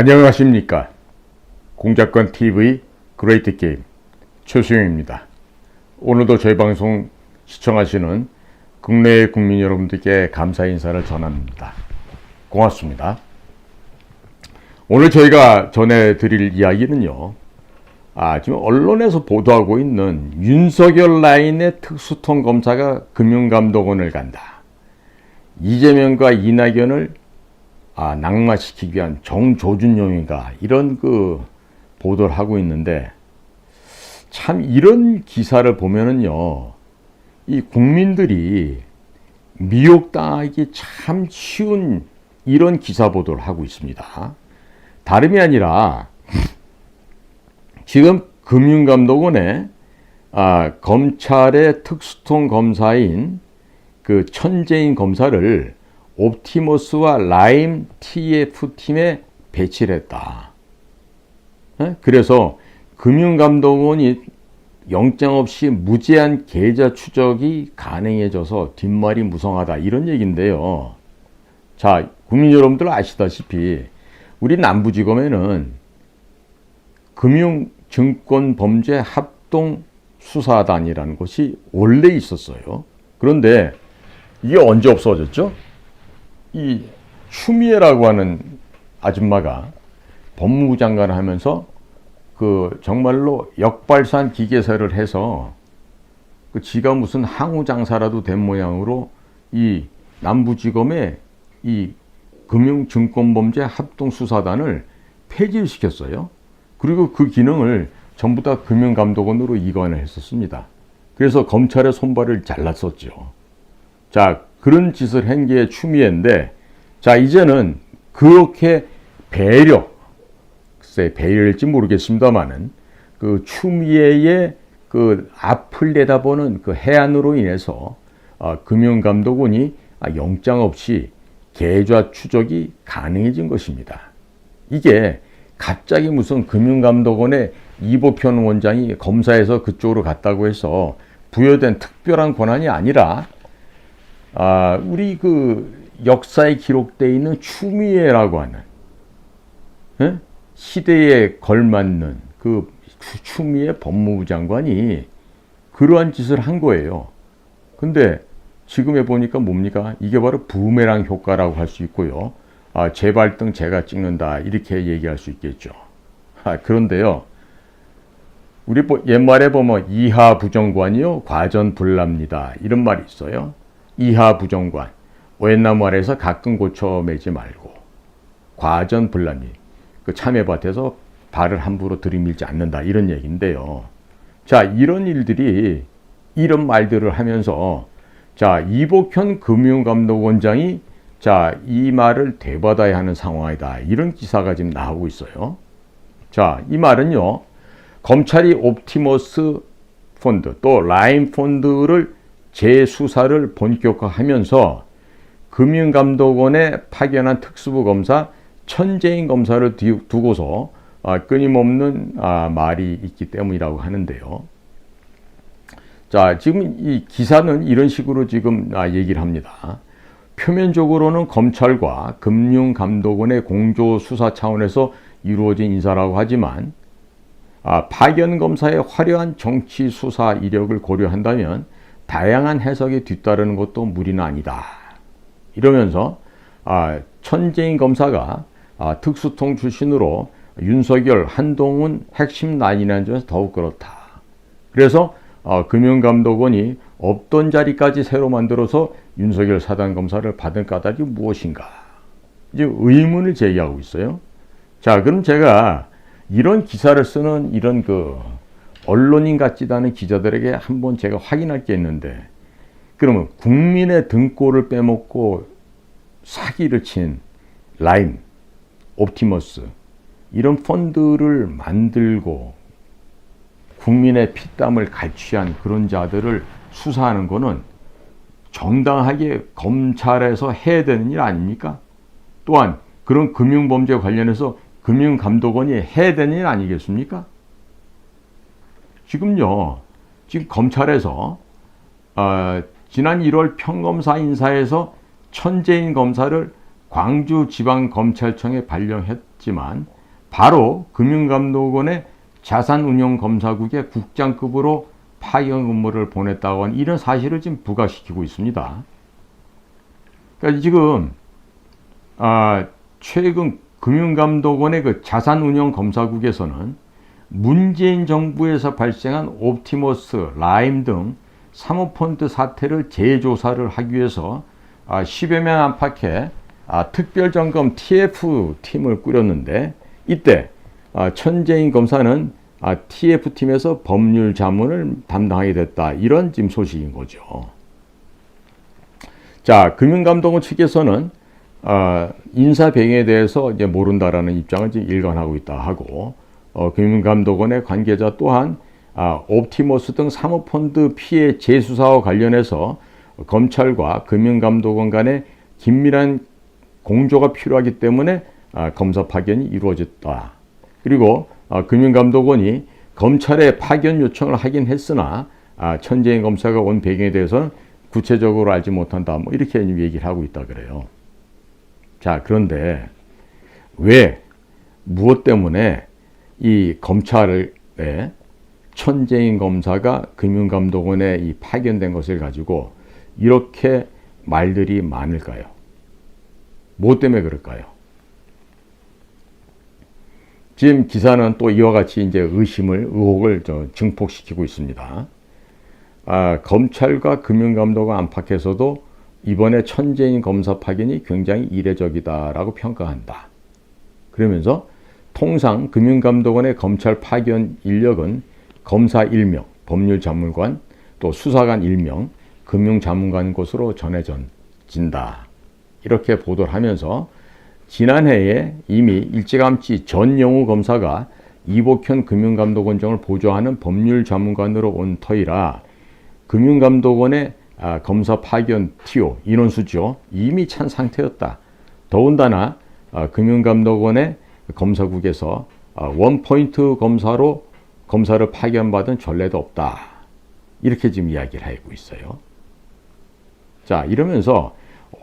안녕하십니까. 공작권 TV 그레이트 게임 최수영입니다. 오늘도 저희 방송 시청하시는 국내의 국민 여러분들께 감사 인사를 전합니다. 고맙습니다. 오늘 저희가 전해드릴 이야기는요, 지금 언론에서 보도하고 있는 윤석열 라인의 특수통 검사가 금융감독원을 간다. 이재명과 이낙연을 낙마시키기 위한 정조준용인가, 이런 보도를 하고 있는데, 참 이런 기사를 보면은요, 이 국민들이 미혹당하기 참 쉬운 이런 기사 보도를 하고 있습니다. 다름이 아니라 지금 금융감독원에 검찰의 특수통 검사인 그 천재인 검사를 옵티머스와 라임 TF팀에 배치를 했다. 그래서 금융감독원이 영장 없이 무제한 계좌 추적이 가능해져서 뒷말이 무성하다, 이런 얘기인데요. 자, 국민 여러분들 아시다시피 우리 남부지검에는 금융증권범죄합동수사단이라는 것이 원래 있었어요. 그런데 이게 언제 없어졌죠? 이 추미애라고 하는 아줌마가 법무부 장관을 하면서 정말로 역발산 기계사를 해서 지가 무슨 항우장사라도 된 모양으로 이 남부지검의 이 금융증권범죄 합동수사단을 폐지를 시켰어요. 그리고 그 기능을 전부 다 금융감독원으로 이관을 했었습니다. 그래서 검찰의 손발을 잘랐었죠. 자, 그런 짓을 한 게 추미애인데, 자, 이제는 그렇게 글쎄 배려일지 모르겠습니다만은 추미애의 앞을 내다보는 해안으로 인해서 금융감독원이 영장 없이 계좌 추적이 가능해진 것입니다. 이게 갑자기 무슨 금융감독원의 이보편 원장이 검사해서 그쪽으로 갔다고 해서 부여된 특별한 권한이 아니라 우리 역사에 기록되어 있는 추미애라고 하는 시대에 걸맞는 추미애 법무부 장관이 그러한 짓을 한 거예요. 근데 지금 해보니까 뭡니까? 이게 바로 부메랑 효과라고 할 수 있고요. 제 발등 제가 찍는다, 이렇게 얘기할 수 있겠죠. 그런데요, 우리 옛말에 보면 이하부정관이요 과전불납니다, 이런 말이 있어요. 이하부정관, 옛날 말에서 가끔 고쳐 매지 말고, 과전불납이 참외밭에서 발을 함부로 들이밀지 않는다, 이런 얘기인데요. 자, 이런 일들이, 이런 말들을 하면서, 자, 이복현 금융감독원장이 이 말을 되받아야 하는 상황이다, 이런 기사가 지금 나오고 있어요. 자, 이 말은요, 검찰이 옵티머스 펀드 또 라임 펀드를 재수사를 본격화하면서 금융감독원에 파견한 특수부 검사 천재인 검사를 두고서 끊임없는 말이 있기 때문이라고 하는데요. 자, 지금 이 기사는 이런 식으로 지금 얘기를 합니다. 표면적으로는 검찰과 금융감독원의 공조수사 차원에서 이루어진 인사라고 하지만 파견 검사의 화려한 정치 수사 이력을 고려한다면 다양한 해석이 뒤따르는 것도 무리는 아니다, 이러면서 천재인 검사가 특수통 출신으로 윤석열, 한동훈 핵심 라인이라는 점에서 더욱 그렇다. 그래서 금융감독원이 없던 자리까지 새로 만들어서 윤석열 사단 검사를 받은 까닭이 무엇인가, 이제 의문을 제기하고 있어요. 자, 그럼 제가 이런 기사를 쓰는 이런 언론인 같지도 않은 기자들에게 한번 제가 확인할 게 있는데, 그러면 국민의 등골을 빼먹고 사기를 친 라임, 옵티머스, 이런 펀드를 만들고 국민의 피땀을 갈취한 그런 자들을 수사하는 거는 정당하게 검찰에서 해야 되는 일 아닙니까? 또한 그런 금융범죄 관련해서 금융감독원이 해야 되는 일 아니겠습니까? 지금 검찰에서 지난 1월 평검사 인사에서 천재인 검사를 광주지방검찰청에 발령했다. 했지만 바로 금융감독원의 자산운용검사국의 국장급으로 파견 근무를 보냈다고 하는 이런 사실을 지금 부각시키고 있습니다. 그러니까 지금 최근 금융감독원의 그 자산운용검사국에서는 문재인 정부에서 발생한 옵티머스, 라임 등 사모펀드 사태를 재조사를 하기 위해서 10여 명 안팎의 특별점검 TF팀을 꾸렸는데, 이때 천재인 검사는 TF팀에서 법률 자문을 담당하게 됐다. 이런 지금 소식인 거죠. 자, 금융감독원 측에서는 인사 배경에 대해서 이제 모른다라는 입장을 지금 일관하고 있다 하고, 금융감독원의 관계자 또한 옵티머스 등 사모펀드 피해 재수사와 관련해서 검찰과 금융감독원 간의 긴밀한 공조가 필요하기 때문에 검사 파견이 이루어졌다. 그리고 금융감독원이 검찰에 파견 요청을 하긴 했으나 천재인 검사가 온 배경에 대해서는 구체적으로 알지 못한다. 뭐 이렇게 얘기를 하고 있다 그래요. 자, 그런데 왜, 무엇 때문에 이 검찰에 천재인 검사가 금융감독원에 이 파견된 것을 가지고 이렇게 말들이 많을까요? 무엇 때문에 그럴까요? 지금 기사는 또 이와 같이 이제 의혹을 증폭시키고 있습니다. 검찰과 금융감독원 안팎에서도 이번에 천재인 검사 파견이 굉장히 이례적이다라고 평가한다. 그러면서 통상 금융감독원의 검찰 파견 인력은 검사 1명, 법률자문관, 또 수사관 1명, 금융자문관 곳으로 전해진다. 이렇게 보도를 하면서 지난해에 이미 일찌감치 전영우 검사가 이복현 금융감독원장을 보조하는 법률자문관으로 온 터이라 금융감독원의 검사 파견 TO 인원수죠. 이미 찬 상태였다. 더군다나 금융감독원의 검사국에서 원포인트 검사로 검사를 파견받은 전례도 없다. 이렇게 지금 이야기를 하고 있어요. 자, 이러면서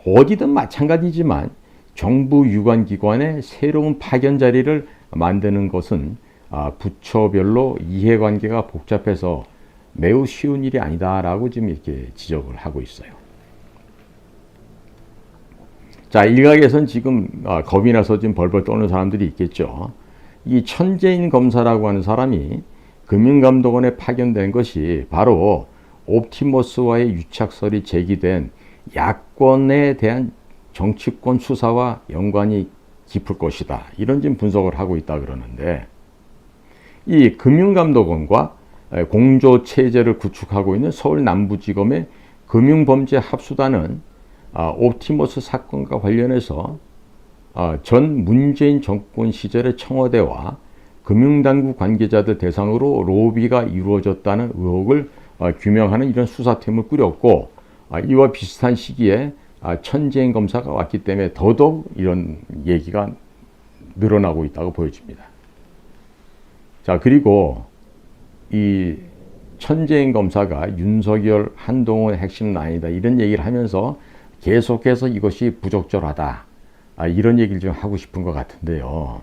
어디든 마찬가지지만 정부 유관기관의 새로운 파견 자리를 만드는 것은 부처별로 이해관계가 복잡해서 매우 쉬운 일이 아니다라고 지금 이렇게 지적을 하고 있어요. 자, 일각에선 지금 겁이 나서 지금 벌벌 떠는 사람들이 있겠죠. 이 천재인 검사라고 하는 사람이 금융감독원에 파견된 것이 바로 옵티머스와의 유착설이 제기된 야권에 대한 정치권 수사와 연관이 깊을 것이다. 이런 지금 분석을 하고 있다 그러는데, 이 금융감독원과 공조체제를 구축하고 있는 서울 남부지검의 금융범죄합수단은 옵티머스 사건과 관련해서 전 문재인 정권 시절의 청와대와 금융당국 관계자들 대상으로 로비가 이루어졌다는 의혹을 규명하는 이런 수사팀을 꾸렸고, 이와 비슷한 시기에 천재인 검사가 왔기 때문에 더더욱 이런 얘기가 늘어나고 있다고 보여집니다. 자, 그리고 이 천재인 검사가 윤석열, 한동훈의 핵심 라인이다 이런 얘기를 하면서 계속해서 이것이 부적절하다 이런 얘기를 좀 하고 싶은 것 같은데요.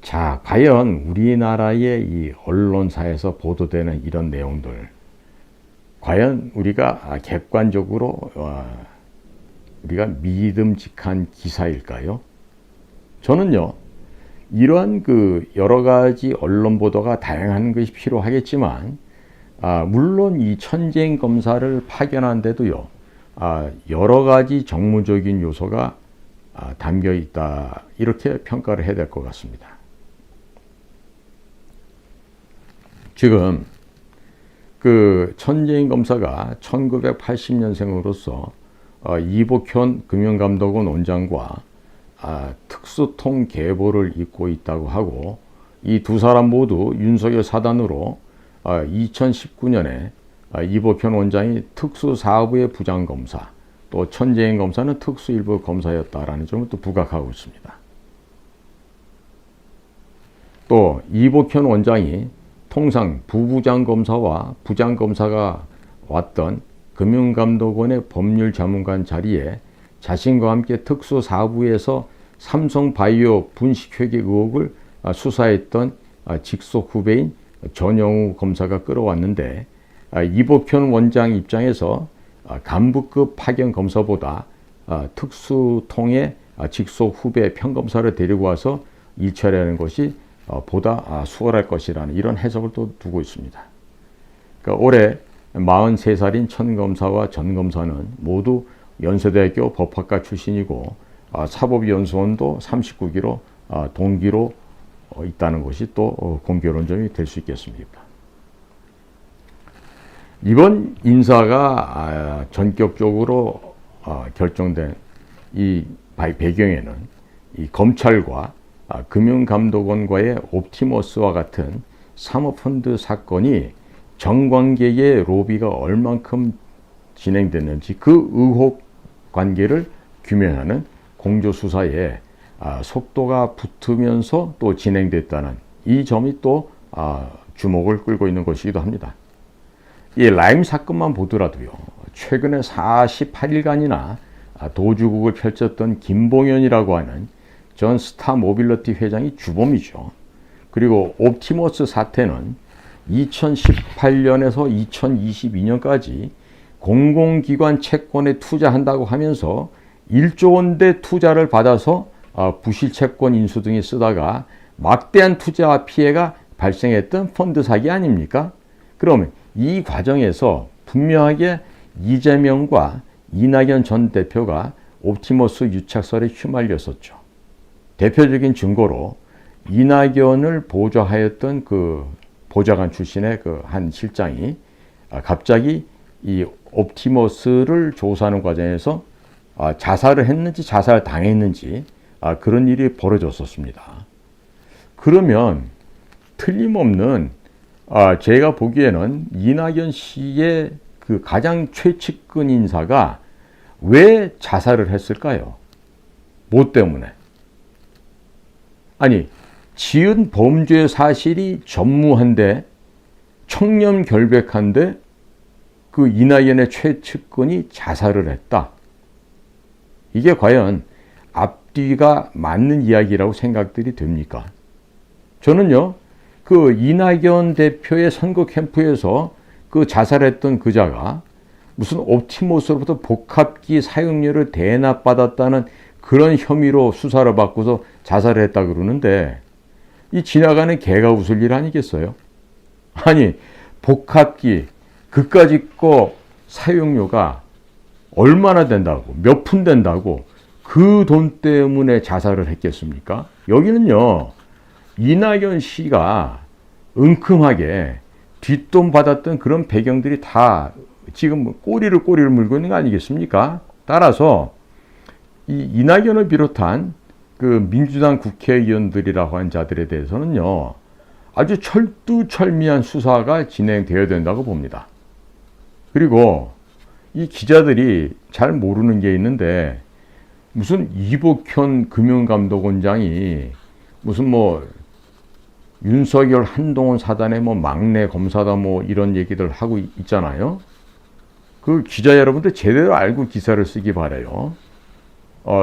자, 과연 우리나라의 이 언론사에서 보도되는 이런 내용들, 과연 우리가 객관적으로 우리가 믿음직한 기사일까요? 저는요, 이러한 그 여러 가지 언론 보도가 다양한 것이 필요하겠지만, 물론 이 천재인 검사를 파견한데도요, 여러 가지 정무적인 요소가 담겨 있다 이렇게 평가를 해야 될 것 같습니다. 지금 그 천재인 검사가 1980년생으로서 이복현 금융감독원 원장과 특수통 계보를 잇고 있다고 하고, 이 두 사람 모두 윤석열 사단으로 2019년에 이복현 원장이 특수사업부의 부장검사, 또 천재인 검사는 특수일부 검사였다라는 점을 또 부각하고 있습니다. 또 이복현 원장이 통상 부부장 검사와 부장 검사가 왔던 금융감독원의 법률자문관 자리에 자신과 함께 특수사부에서 삼성바이오 분식회계 의혹을 수사했던 직속 후배인 전영우 검사가 끌어왔는데 이복현 원장 입장에서 간부급 파견 검사보다 특수통의 직속 후배 평검사를 데리고 와서 일처리하는 것이 보다 수월할 것이라는 이런 해석을 또 두고 있습니다. 그러니까 올해 43살인 천 검사와 전 검사는 모두 연세대학교 법학과 출신이고 사법연수원도 39기로 동기로 있다는 것이 또 공교론점이 될 수 있겠습니다. 이번 인사가 전격적으로 결정된 이 배경에는 이 검찰과 금융감독원과의 옵티머스와 같은 사모펀드 사건이 정관계의 로비가 얼만큼 진행됐는지 그 의혹 관계를 규명하는 공조수사에 속도가 붙으면서 또 진행됐다는 이 점이 또 주목을 끌고 있는 것이기도 합니다. 이 라임 사건만 보더라도요, 최근에 48일간이나 도주국을 펼쳤던 김봉현이라고 하는 전 스타모빌리티 회장이 주범이죠. 그리고 옵티머스 사태는 2018년에서 2022년까지 공공기관 채권에 투자한다고 하면서 1조 원대 투자를 받아서 부실 채권 인수 등에 쓰다가 막대한 투자 피해가 발생했던 펀드 사기 아닙니까? 그러면 이 과정에서 분명하게 이재명과 이낙연 전 대표가 옵티머스 유착설에 휘말렸었죠. 대표적인 증거로 이낙연을 보좌하였던 그 보좌관 출신의 그 한 실장이 갑자기 이 옵티머스를 조사하는 과정에서 자살을 했는지 자살 당했는지 그런 일이 벌어졌었습니다. 그러면 틀림없는 제가 보기에는 이낙연 씨의 그 가장 최측근 인사가 왜 자살을 했을까요? 뭐 때문에? 아니, 지은 범죄 사실이 전무한데 청렴결백한데 그 이낙연의 최측근이 자살을 했다. 이게 과연 앞뒤가 맞는 이야기라고 생각들이 됩니까? 저는요, 그 이낙연 대표의 선거 캠프에서 그 자살했던 그자가 무슨 옵티머스로부터 복합기 사용료를 대납받았다는 그런 혐의로 수사를 받고서 자살을 했다 그러는데 이 지나가는 개가 웃을 일 아니겠어요? 아니, 복합기 그까짓 거 사용료가 얼마나 된다고, 몇 푼 된다고 그 돈 때문에 자살을 했겠습니까? 여기는요, 이낙연 씨가 은큼하게 뒷돈 받았던 그런 배경들이 다 지금 꼬리를 물고 있는 거 아니겠습니까? 따라서 이 이낙연을 비롯한 그 민주당 국회의원들이라고 하는 자들에 대해서는요, 아주 철두철미한 수사가 진행되어야 된다고 봅니다. 그리고 이 기자들이 잘 모르는 게 있는데 무슨 이복현 금융감독원장이 무슨 뭐 윤석열 한동훈 사단의 뭐 막내 검사다 뭐 이런 얘기들 하고 있잖아요. 그 기자 여러분들 제대로 알고 기사를 쓰기 바라요.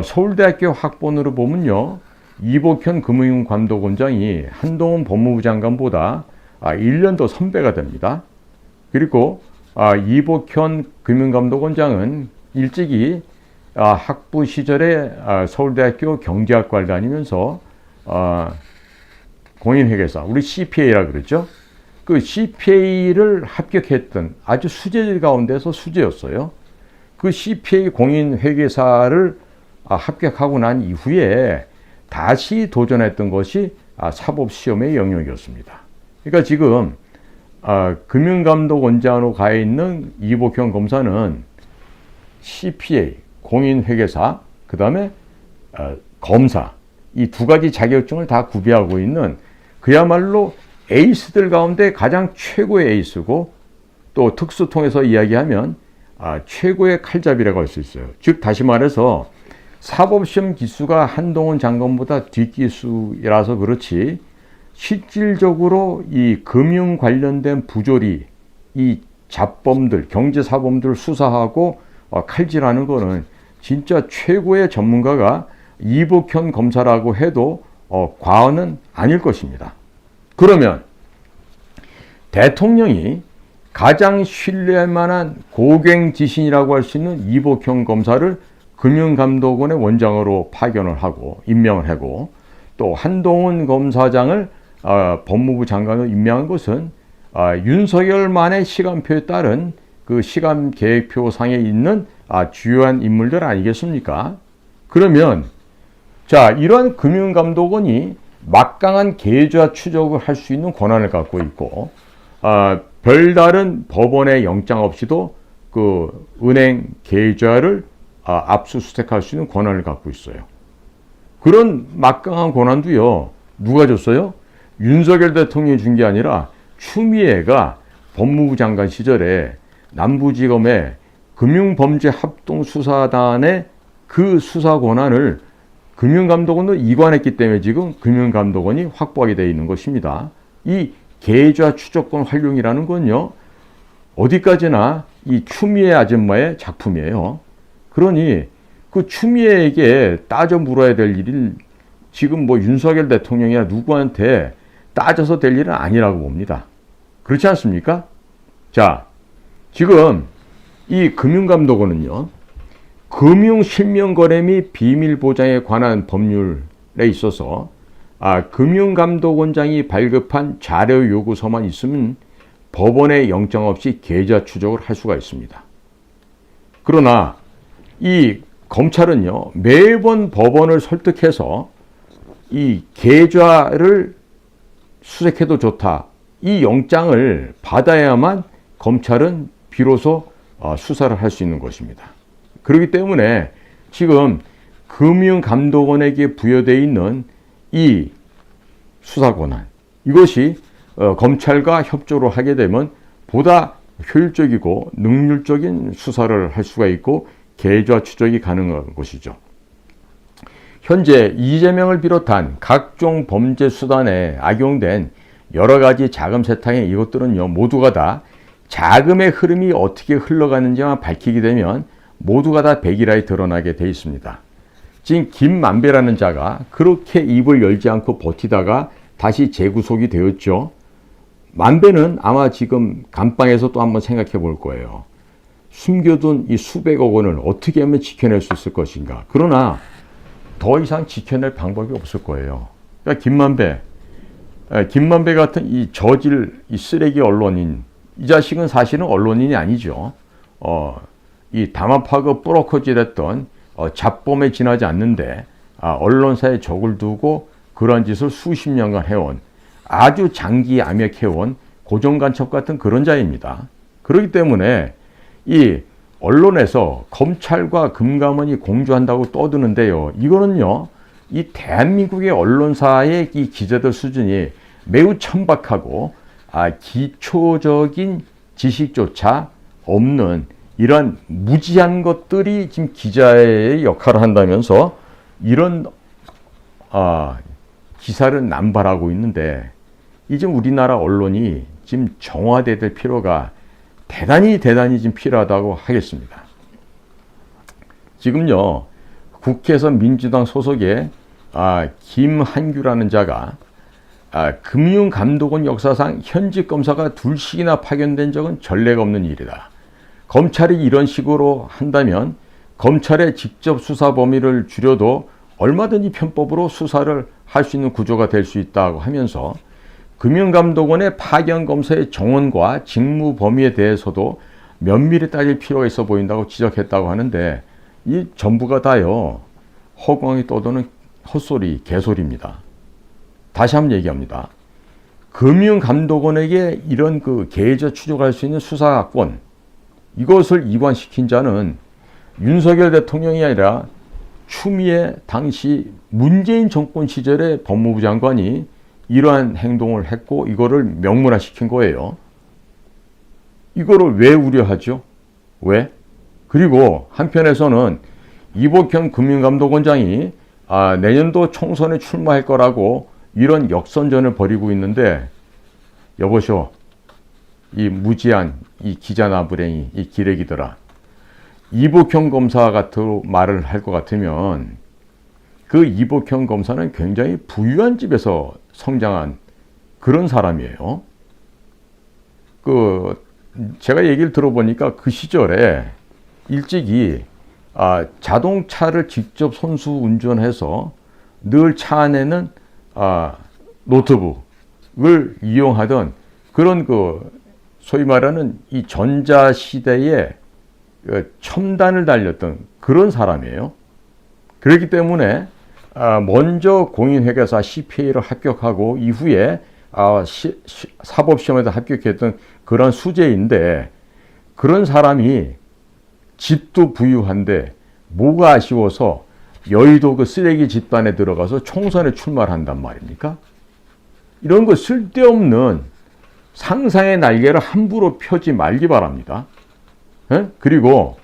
서울대학교 학번으로 보면요, 이복현 금융감독원장이 한동훈 법무부 장관보다 1년 더 선배가 됩니다. 그리고 이복현 금융감독원장은 일찍이 학부 시절에 서울대학교 경제학과를 다니면서 공인회계사, 우리 CPA라 그러죠. 그 CPA를 합격했던 아주 수재들 가운데서 수재였어요. 그 CPA 공인회계사를 합격하고 난 이후에 다시 도전했던 것이 사법시험의 영역이었습니다. 그러니까 지금 금융감독원장으로 가 있는 이복현 검사는 CPA, 공인회계사, 그 다음에 검사, 이 두 가지 자격증을 다 구비하고 있는 그야말로 에이스들 가운데 가장 최고의 에이스고, 또 특수통에서 이야기하면 최고의 칼잡이라고 할 수 있어요. 즉 다시 말해서 사법시험 기수가 한동훈 장관보다 뒷기수라서 그렇지, 실질적으로 이 금융 관련된 부조리, 이 잡범들, 경제사범들 수사하고 칼질하는 거는 진짜 최고의 전문가가 이복형 검사라고 해도 과언은 아닐 것입니다. 그러면 대통령이 가장 신뢰할 만한 고갱지신이라고 할 수 있는 이복형 검사를 금융감독원의 원장으로 파견을 하고 임명을 하고, 또 한동훈 검사장을 법무부 장관으로 임명한 것은 윤석열만의 시간표에 따른 그 시간 계획표 상에 있는 주요한 인물들 아니겠습니까? 그러면 자, 이러한 금융감독원이 막강한 계좌 추적을 할 수 있는 권한을 갖고 있고, 별다른 법원의 영장 없이도 그 은행 계좌를 압수수색할 수 있는 권한을 갖고 있어요. 그런 막강한 권한도요, 누가 줬어요? 윤석열 대통령이 준 게 아니라 추미애가 법무부 장관 시절에 남부지검의 금융범죄합동수사단의 그 수사 권한을 금융감독원으로 이관했기 때문에 지금 금융감독원이 확보하게 되어 있는 것입니다. 이 계좌 추적권 활용이라는 건요, 어디까지나 이 추미애 아줌마의 작품이에요. 그러니 그 추미애에게 따져 물어야 될 일이 지금 뭐 윤석열 대통령이나 누구한테 따져서 될 일은 아니라고 봅니다. 그렇지 않습니까? 자, 지금 이 금융감독원은요, 금융실명거래 및 비밀보장에 관한 법률에 있어서 금융감독원장이 발급한 자료 요구서만 있으면 법원의 영장 없이 계좌 추적을 할 수가 있습니다. 그러나 이 검찰은요, 매번 법원을 설득해서 이 계좌를 수색해도 좋다, 이 영장을 받아야만 검찰은 비로소 수사를 할 수 있는 것입니다. 그렇기 때문에 지금 금융감독원에게 부여되어 있는 이 수사 권한, 이것이 검찰과 협조를 하게 되면 보다 효율적이고 능률적인 수사를 할 수가 있고 계좌 추적이 가능한 것이죠. 현재 이재명을 비롯한 각종 범죄 수단에 악용된 여러 가지 자금 세탁의 이것들은요, 모두가 다 자금의 흐름이 어떻게 흘러가는지만 밝히게 되면 모두가 다 백일하에 드러나게 돼 있습니다. 지금 김만배라는 자가 그렇게 입을 열지 않고 버티다가 다시 재구속이 되었죠. 만배는 아마 지금 감방에서 또 한번 생각해 볼 거예요. 숨겨둔 이 수백억 원을 어떻게 하면 지켜낼 수 있을 것인가. 그러나 더 이상 지켜낼 방법이 없을 거예요. 그러니까 김만배 같은 이 저질, 이 쓰레기 언론인, 이 자식은 사실은 언론인이 아니죠. 이 담합하고 브로커질했던 잡범에 지나지 않는데 언론사에 적을 두고 그러한 짓을 수십 년간 해온, 아주 장기 암약해온 고정간첩 같은 그런 자입니다. 그렇기 때문에 이 언론에서 검찰과 금감원이 공조한다고 떠드는데요, 이거는요, 이 대한민국의 언론사의 이 기자들 수준이 매우 천박하고 기초적인 지식조차 없는 이런 무지한 것들이 지금 기자의 역할을 한다면서 이런 기사를 남발하고 있는데, 이제 우리나라 언론이 지금 정화돼야 될 필요가 대단히 지금 필요하다고 하겠습니다. 지금요, 국회에서 민주당 소속의 김한규라는 자가 금융감독원 역사상 현직 검사가 둘씩이나 파견된 적은 전례가 없는 일이다. 검찰이 이런 식으로 한다면 검찰의 직접 수사 범위를 줄여도 얼마든지 편법으로 수사를 할 수 있는 구조가 될 수 있다고 하면서 금융감독원의 파견 검사의 정원과 직무 범위에 대해서도 면밀히 따질 필요가 있어 보인다고 지적했다고 하는데, 이 전부가 다요, 허공에 떠도는 헛소리, 개소리입니다. 다시 한번 얘기합니다. 금융감독원에게 이런 그 계좌 추적할 수 있는 수사권, 이것을 이관시킨 자는 윤석열 대통령이 아니라 추미애 당시 문재인 정권 시절의 법무부 장관이 이러한 행동을 했고 이거를 명문화시킨 거예요. 이거를 왜 우려하죠? 왜? 그리고 한편에서는 이복형 금융감독원장이 내년도 총선에 출마할 거라고 이런 역선전을 벌이고 있는데, 여보쇼, 이 무지한 이 기자나부랭이, 이 기레기들아, 이복형 검사 같은 말을 할 것 같으면 그 이복현 검사는 굉장히 부유한 집에서 성장한 그런 사람이에요. 제가 얘기를 들어보니까 그 시절에 일찍이 자동차를 직접 선수 운전해서 늘 차 안에는 노트북을 이용하던 그런 소위 말하는 이 전자 시대에 첨단을 달렸던 그런 사람이에요. 그렇기 때문에 먼저 공인회계사 CPA를 합격하고 이후에 사법시험에도 합격했던 그런 수재인데, 그런 사람이 집도 부유한데 뭐가 아쉬워서 여의도 그 쓰레기 집단에 들어가서 총선에 출마를 한단 말입니까? 이런 거 쓸데없는 상상의 날개를 함부로 펴지 말기 바랍니다. 그리고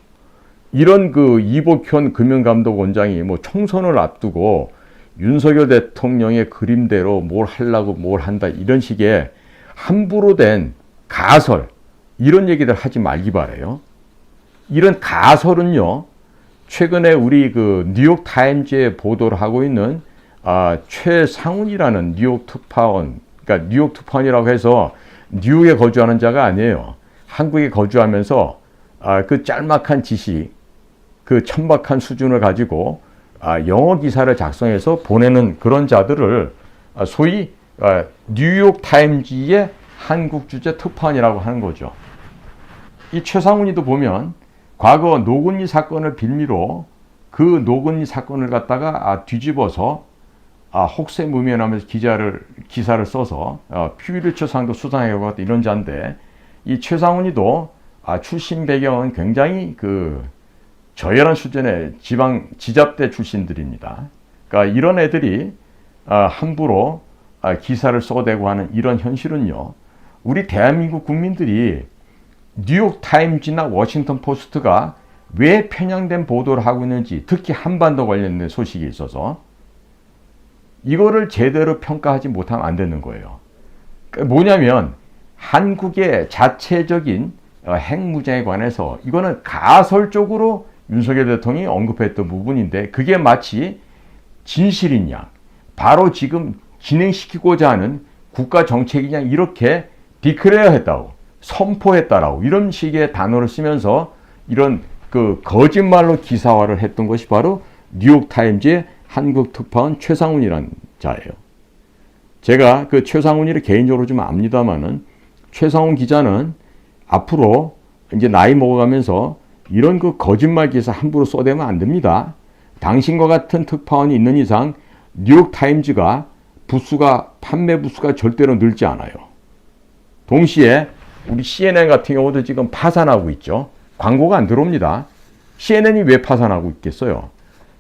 이런 이복현 금융감독원장이 뭐 총선을 앞두고 윤석열 대통령의 그림대로 뭘 하려고 뭘 한다 이런 식의 함부로 된 가설, 이런 얘기들 하지 말기 바라요. 이런 가설은요, 최근에 우리 뉴욕타임즈에 보도를 하고 있는 최상훈이라는 뉴욕 특파원, 그러니까 뉴욕 특파원이라고 해서 뉴욕에 거주하는 자가 아니에요. 한국에 거주하면서 그 짤막한 지식, 그 천박한 수준을 가지고 영어 기사를 작성해서 보내는 그런 자들을 소위 뉴욕 타임즈의 한국 주재 특파원이라고 하는 거죠. 이 최상훈이도 보면 과거 노건리 사건을 빌미로 그 노건리 사건을 갖다가 뒤집어서 혹세무민하면서 기사를 써서 퓨리처상도 수상해고 이런 자인데, 이 최상훈이도 출신 배경은 굉장히 저열한 수준의 지잡대 출신들입니다. 그러니까 이런 애들이 함부로 기사를 써대고 하는 이런 현실은요, 우리 대한민국 국민들이 뉴욕 타임즈나 워싱턴 포스트가 왜 편향된 보도를 하고 있는지, 특히 한반도 관련된 소식이 있어서 이거를 제대로 평가하지 못하면 안 되는 거예요. 그러니까 뭐냐면 한국의 자체적인 핵무장에 관해서 이거는 가설적으로 윤석열 대통령이 언급했던 부분인데, 그게 마치 진실인 양, 바로 지금 진행시키고자 하는 국가 정책이냐 이렇게 디클레어 했다고, 선포했다라고 이런 식의 단어를 쓰면서 이런 거짓말로 기사화를 했던 것이 바로 뉴욕타임즈의 한국 특파원 최상훈이라는 자예요. 제가 최상훈이를 개인적으로 좀 압니다만은, 최상훈 기자는 앞으로 이제 나이 먹어가면서 이런 거짓말 기사 함부로 쏘대면 안 됩니다. 당신과 같은 특파원이 있는 이상 뉴욕타임즈가 판매 부수가 절대로 늘지 않아요. 동시에 우리 CNN 같은 경우도 지금 파산하고 있죠. 광고가 안 들어옵니다. CNN이 왜 파산하고 있겠어요?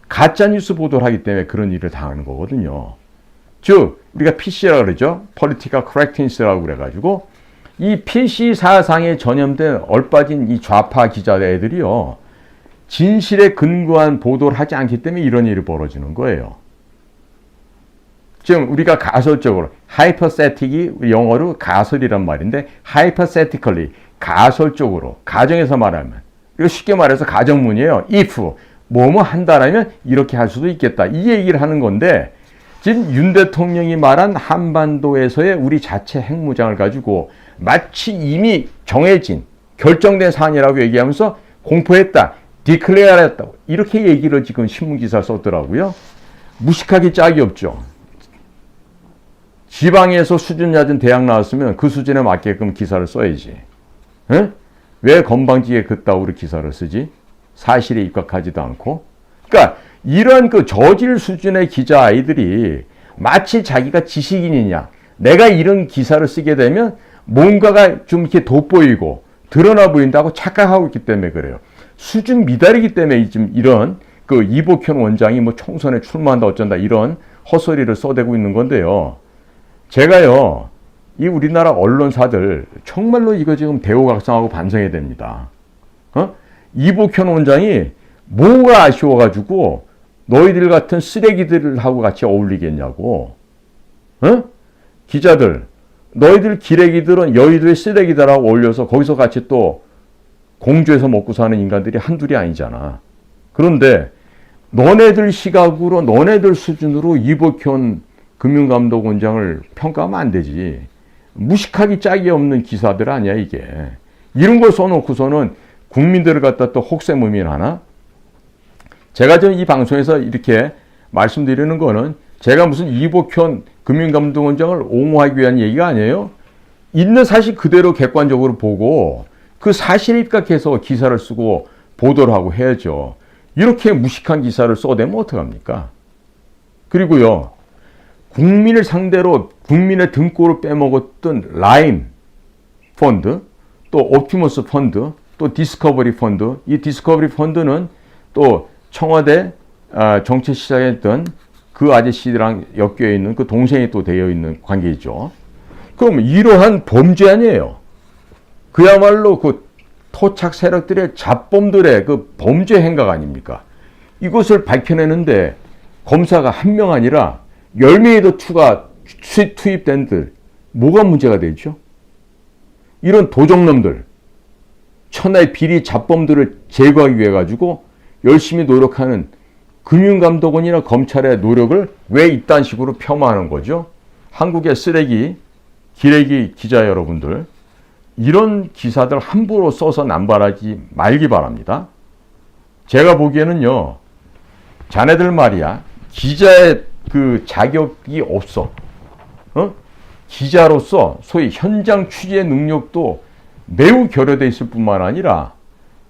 가짜뉴스 보도를 하기 때문에 그런 일을 당하는 거거든요. 즉 우리가 PC라고 그러죠. Political Correctness라고 그래가지고 이 PC 사상에 전염된 얼빠진 이 좌파 기자들이요, 진실에 근거한 보도를 하지 않기 때문에 이런 일이 벌어지는 거예요. 지금 우리가 가설적으로, hypothetic이 영어로 가설이란 말인데, hypothetically, 가설적으로, 가정에서 말하면, 이거 쉽게 말해서 가정문이에요. if, 뭐뭐 한다라면 이렇게 할 수도 있겠다, 이 얘기를 하는 건데, 지금 윤 대통령이 말한 한반도에서의 우리 자체 핵무장을 가지고 마치 이미 정해진, 결정된 사안이라고 얘기하면서 공포했다, 디클레어 했다고 이렇게 얘기를 지금 신문기사 썼더라고요. 무식하기 짝이 없죠. 지방에서 수준 낮은 대학 나왔으면 그 수준에 맞게끔 기사를 써야지. 에? 왜 건방지게 그따위로 기사를 쓰지? 사실에 입각하지도 않고. 그러니까 이런 저질 수준의 기자 아이들이 마치 자기가 지식인이냐, 내가 이런 기사를 쓰게 되면 뭔가가 좀 이렇게 돋보이고 드러나 보인다고 착각하고 있기 때문에 그래요. 수준 미달이기 때문에 지금 이런 이복현 원장이 뭐 총선에 출마한다 어쩐다 이런 헛소리를 써대고 있는 건데요. 제가요, 이 우리나라 언론사들 정말로 이거 지금 대우각성하고 반성해야 됩니다. 이복현 원장이 뭐가 아쉬워가지고 너희들 같은 쓰레기들하고 같이 어울리겠냐고. 기자들, 너희들 기레기들은 여의도의 쓰레기들하고 어울려서 거기서 같이 또 공주에서 먹고 사는 인간들이 한둘이 아니잖아. 그런데 너네들 시각으로 너네들 수준으로 이복현 금융감독원장을 평가하면 안 되지. 무식하기 짝이 없는 기사들 아니야 이게. 이런 걸 써놓고서는 국민들을 갖다 또 혹세무민하나? 제가 지금 이 방송에서 이렇게 말씀드리는 거는 제가 무슨 이복현 금융감독원장을 옹호하기 위한 얘기가 아니에요. 있는 사실 그대로 객관적으로 보고 그 사실에 입각해서 기사를 쓰고 보도를 하고 해야죠. 이렇게 무식한 기사를 써대면 어떡합니까? 그리고요, 국민을 상대로 국민의 등골을 빼먹었던 라임 펀드, 또 옵티머스 펀드, 또 디스커버리 펀드, 이 디스커버리 펀드는 또 청와대 정책 시작했던 그 아저씨랑 엮여 있는 그 동생이 또 되어 있는 관계이죠. 그럼 이러한 범죄 아니에요. 그야말로 그 토착 세력들의 잡범들의 그 범죄 행각 아닙니까? 이것을 밝혀내는데 검사가 한 명 아니라 10명이 더 추가 투입된들 뭐가 문제가 되죠? 이런 도적놈들, 천하의 비리 잡범들을 제거하기 위해 가지고 열심히 노력하는 금융감독원이나 검찰의 노력을 왜 이딴 식으로 폄하하는 거죠? 한국의 쓰레기, 기레기 기자 여러분들, 이런 기사들 함부로 써서 남발하지 말기 바랍니다. 제가 보기에는요, 자네들 말이야, 기자의 그 자격이 없어. 기자로서 소위 현장 취재 능력도 매우 결여되어 있을 뿐만 아니라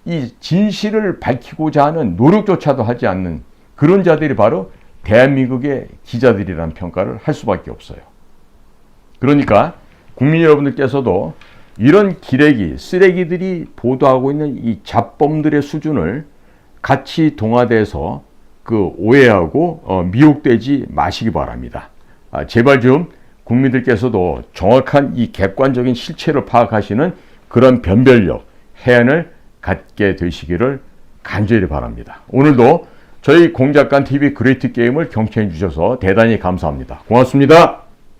이 진실을 밝히고자 하는 노력조차도 하지 않는 그런 자들이 바로 대한민국의 기자들이라는 평가를 할 수밖에 없어요. 그러니까 국민 여러분들께서도 이런 기레기, 쓰레기들이 보도하고 있는 이 잡범들의 수준을 같이 동화돼서 그 오해하고 미혹되지 마시기 바랍니다. 제발 좀 국민들께서도 정확한 이 객관적인 실체를 파악하시는 그런 변별력, 해안을 갖게 되시기를 간절히 바랍니다. 오늘도 저희 공작관 TV 그레이트 게임을 경청해 주셔서 대단히 감사합니다. 고맙습니다.